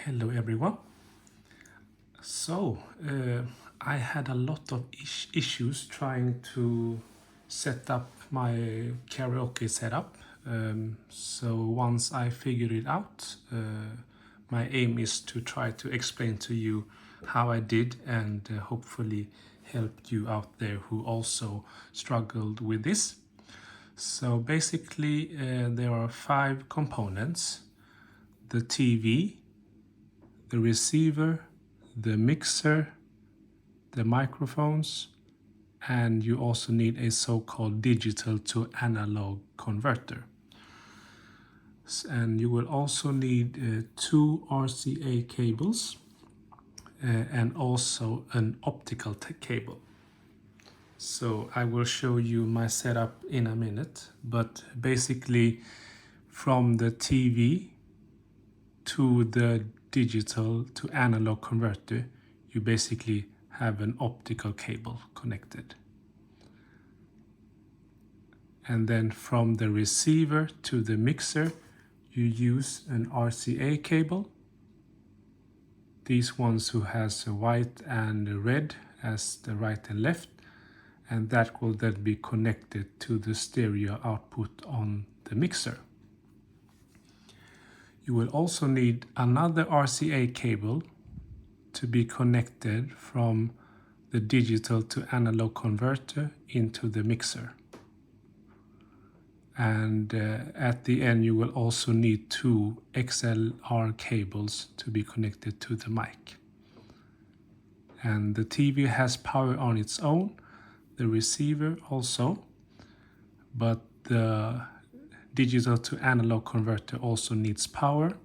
Hello everyone. So I had a lot of issues trying to set up my karaoke setup. So once I figured it out, my aim is to try to explain to you how I did and hopefully help you out there who also struggled with this. So basically there are 5 components: the TV, the receiver, the mixer, the microphones, and you also need a so-called digital to analog converter. And you will also need 2 RCA cables and also an optical cable. So I will show you my setup in a minute, but basically from the TV to the digital to analog converter, you basically have an optical cable connected. And then from the receiver to the mixer, you use an RCA cable. These ones who has a white and a red as the right and left, and that will then be connected to the stereo output on the mixer. You will also need another RCA cable to be connected from the digital to analog converter into the mixer. And at the end you will also need 2 XLR cables to be connected to the mic. And the TV has power on its own, the receiver also, but the digital to analog converter also needs power,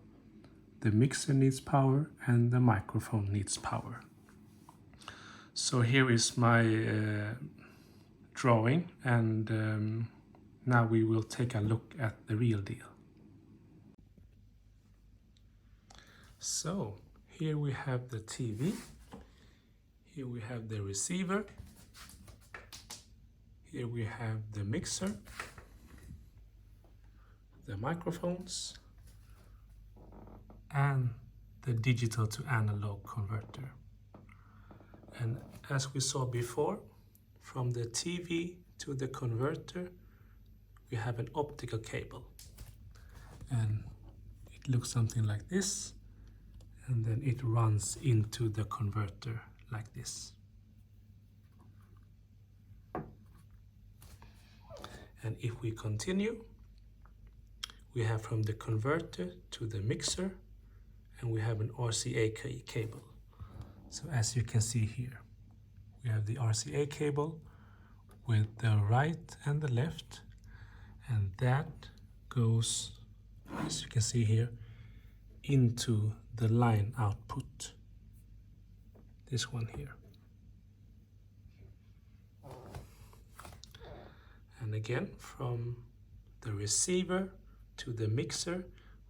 the mixer needs power, and the microphone needs power. So here is my drawing, and now we will take a look at the real deal. So here we have the TV, here we have the receiver, here we have the mixer, the microphones, and the digital to analog converter. And as we saw before, from the TV to the converter, we have an optical cable. And it looks something like this. And then it runs into the converter like this. And if we continue, we have from the converter to the mixer, and we have an RCA cable. So as you can see here, we have the RCA cable with the right and the left, and that goes, as you can see here, into the line output. This one here. And again, from the receiver to the mixer,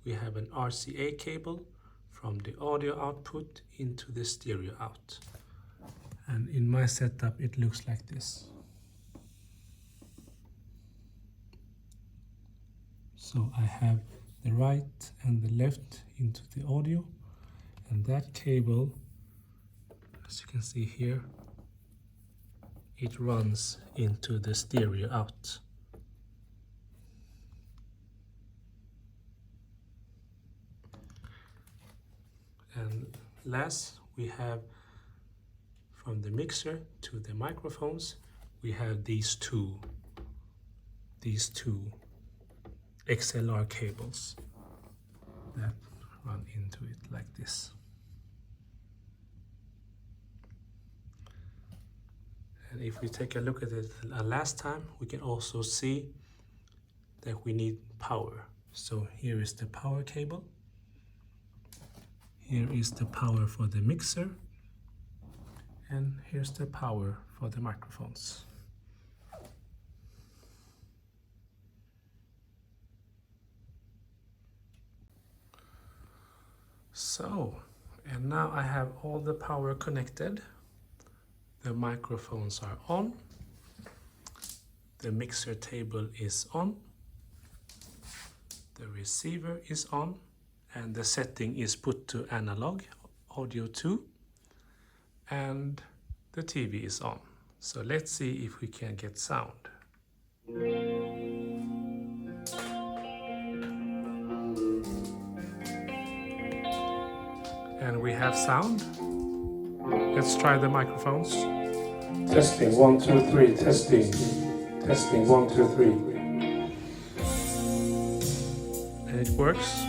we have an RCA cable from the audio output into the stereo out. And in my setup, it looks like this. So I have the right and the left into the audio, and that cable, as you can see here, it runs into the stereo out. And last, we have from the mixer to the microphones, we have these two XLR cables that run into it like this. And if we take a look at it last time, we can also see that we need power. So here is the power cable. Here is the power for the mixer. And here's the power for the microphones. So, and now I have all the power connected. The microphones are on. The mixer table is on. The receiver is on. and the setting is put to analog audio 2, and the TV is on. So let's see if we can get sound. And we have sound. Let's try the microphones. Testing 1 2 3, testing. Testing 1 2 3. And it works.